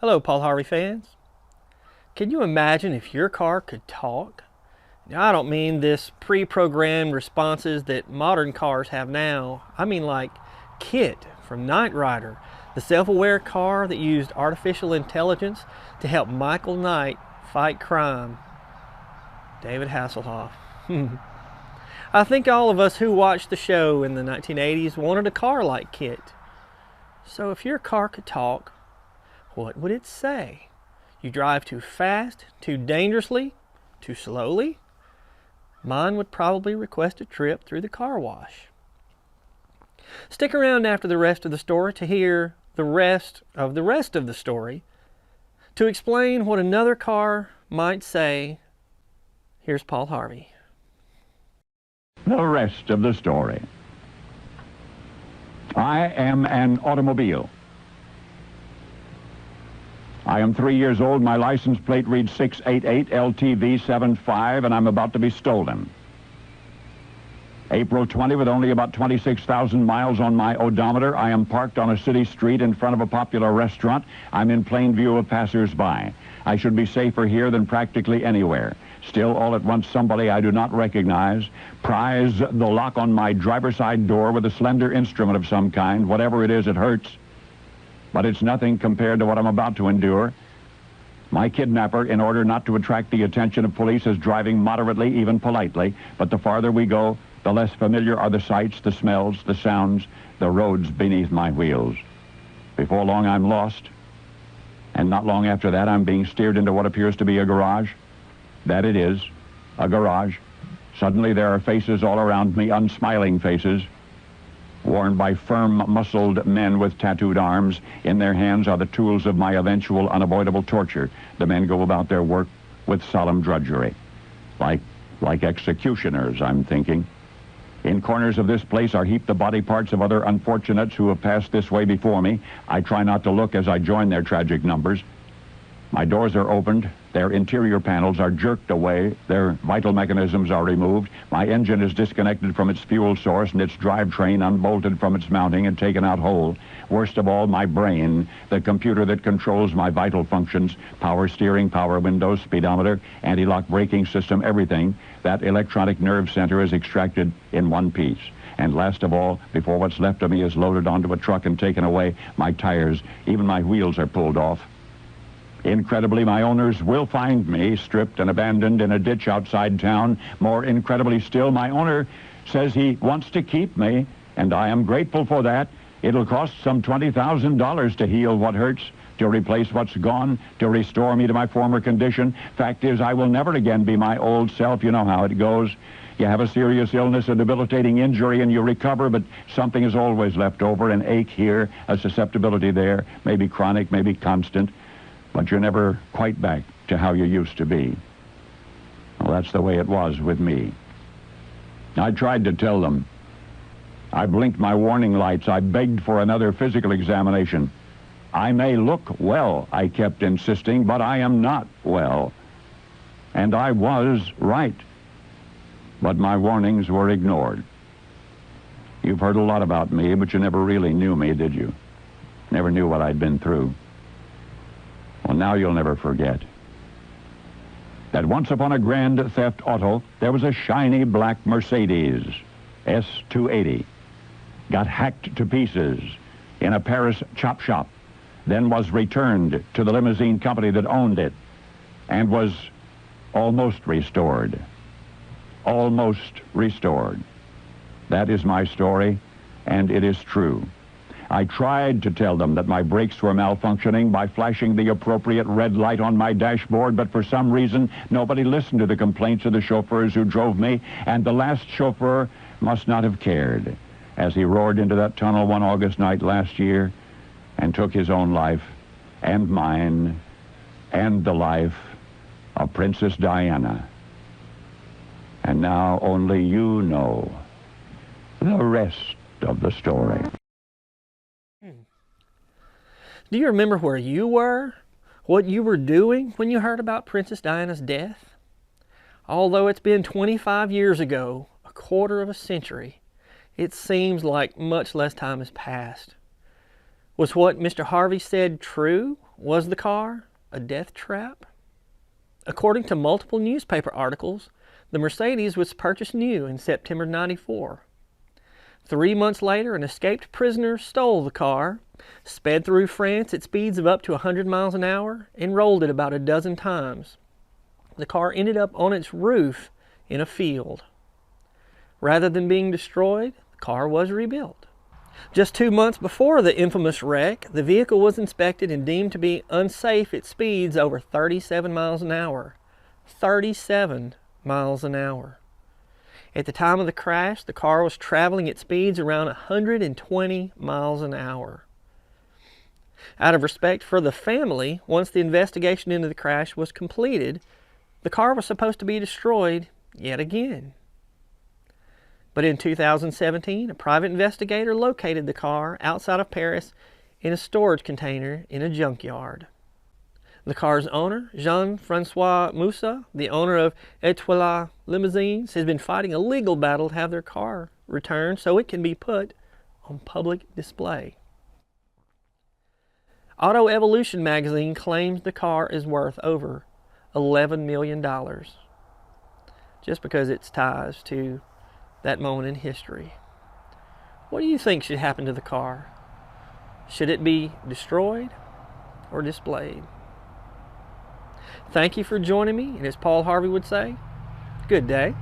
Hello, Paul Harvey fans. Can you imagine if your car could talk? Now, I don't mean this pre-programmed responses that modern cars have now. I mean like KITT from Knight Rider, the self-aware car that used artificial intelligence to help Michael Knight fight crime. David Hasselhoff. I think all of us who watched the show in the 1980s wanted a car like KITT. So if your car could talk, what would it say? You drive too fast, too dangerously, too slowly? Mine would probably request a trip through the car wash. Stick around after the rest of the story to hear the rest of the story. To explain what another car might say, here's Paul Harvey. The rest of the story. I am an automobile. I am 3 years old. My license plate reads 688 LTV 75, and I'm about to be stolen. April 20, with only about 26,000 miles on my odometer, I am parked on a city street in front of a popular restaurant. I'm in plain view of passers-by. I should be safer here than practically anywhere. Still, all at once, somebody I do not recognize pries the lock on my driver's side door with a slender instrument of some kind. Whatever it is, it hurts. But it's nothing compared to what I'm about to endure. My kidnapper, in order not to attract the attention of police, is driving moderately, even politely. But the farther we go, the less familiar are the sights, the smells, the sounds, the roads beneath my wheels. Before long, I'm lost. And not long after that, I'm being steered into what appears to be a garage. That it is, a garage. Suddenly, there are faces all around me, unsmiling faces, worn by firm-muscled men with tattooed arms. In their hands are the tools of my eventual unavoidable torture. The men go about their work with solemn drudgery. Like executioners, I'm thinking. In corners of this place are heaped the body parts of other unfortunates who have passed this way before me. I try not to look as I join their tragic numbers. My doors are opened, their interior panels are jerked away, their vital mechanisms are removed, my engine is disconnected from its fuel source and its drivetrain unbolted from its mounting and taken out whole. Worst of all, my brain, the computer that controls my vital functions, power steering, power windows, speedometer, anti-lock braking system, everything, that electronic nerve center is extracted in one piece. And last of all, before what's left of me is loaded onto a truck and taken away, my tires, even my wheels are pulled off. Incredibly, my owners will find me stripped and abandoned in a ditch outside town. More incredibly still, my owner says he wants to keep me, and I am grateful for that. It'll cost some $20,000 to heal what hurts, to replace what's gone, to restore me to my former condition. Fact is, I will never again be my old self. You know how it goes. You have a serious illness, a debilitating injury, and you recover, but something is always left over, an ache here, a susceptibility there, maybe chronic, maybe constant. But you're never quite back to how you used to be. Well, that's the way it was with me. I tried to tell them. I blinked my warning lights. I begged for another physical examination. I may look well, I kept insisting, but I am not well. And I was right. But my warnings were ignored. You've heard a lot about me, but you never really knew me, did you? Never knew what I'd been through. Well, now you'll never forget that once upon a grand theft auto, there was a shiny black Mercedes S280. Got hacked to pieces in a Paris chop shop, then was returned to the limousine company that owned it, and was almost restored. Almost restored. That is my story, and it is true. I tried to tell them that my brakes were malfunctioning by flashing the appropriate red light on my dashboard, but for some reason, nobody listened to the complaints of the chauffeurs who drove me, and the last chauffeur must not have cared as he roared into that tunnel one August night last year and took his own life, and mine, and the life of Princess Diana. And now only you know the rest of the story. Do you remember where you were? What you were doing when you heard about Princess Diana's death? Although it's been 25 years ago, a quarter of a century, it seems like much less time has passed. Was what Mr. Harvey said true? Was the car a death trap? According to multiple newspaper articles, the Mercedes was purchased new in September '94. 3 months later, an escaped prisoner stole the car, sped through France at speeds of up to 100 miles an hour, and rolled it about a dozen times. The car ended up on its roof in a field. Rather than being destroyed, the car was rebuilt. Just 2 months before the infamous wreck, the vehicle was inspected and deemed to be unsafe at speeds over 37 miles an hour. 37 miles an hour. At the time of the crash, the car was traveling at speeds around 120 miles an hour. Out of respect for the family, once the investigation into the crash was completed, the car was supposed to be destroyed yet again. But in 2017, a private investigator located the car outside of Paris in a storage container in a junkyard. The car's owner, Jean-Francois Moussa, the owner of Etoile Limousines, has been fighting a legal battle to have their car returned so it can be put on public display. Auto Evolution magazine claims the car is worth over $11 million just because it's ties to that moment in history. What do you think should happen to the car? Should it be destroyed or displayed? Thank you for joining me, and as Paul Harvey would say, good day.